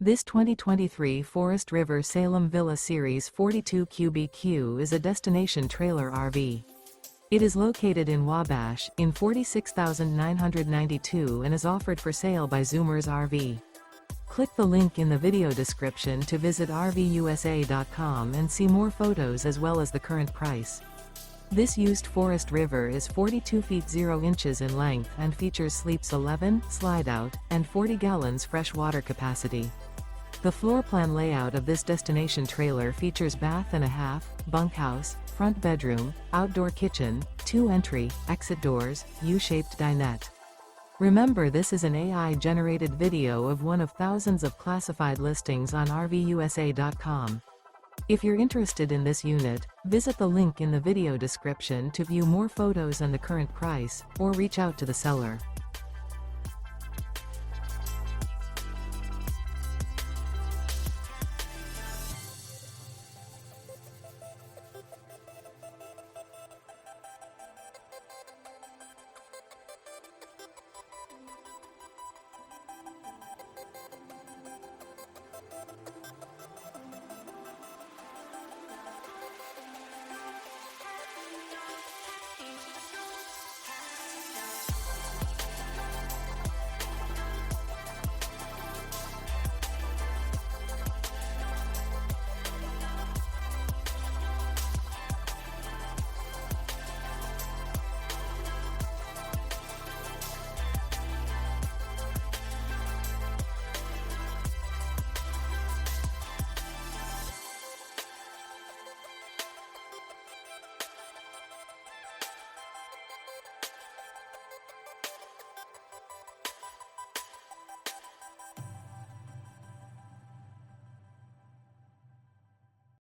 This 2023 Forest River Salem Villa Series 42 QBQ is a destination trailer RV. It is located in Wabash, in 46,992 and is offered for sale by Zoomers RV. Click the link in the video description to visit RVUSA.com and see more photos as well as the current price. This used Forest River is 42 feet 0 inches in length and features sleeps 11, slide-out, and 40 gallons fresh water capacity. The floor plan layout of this destination trailer features bath and a half, bunkhouse, front bedroom, outdoor kitchen, 2 entry, exit doors, U-shaped dinette. Remember, this is an AI-generated video of one of thousands of classified listings on RVUSA.com. If you're interested in this unit, visit the link in the video description to view more photos and the current price, or reach out to the seller.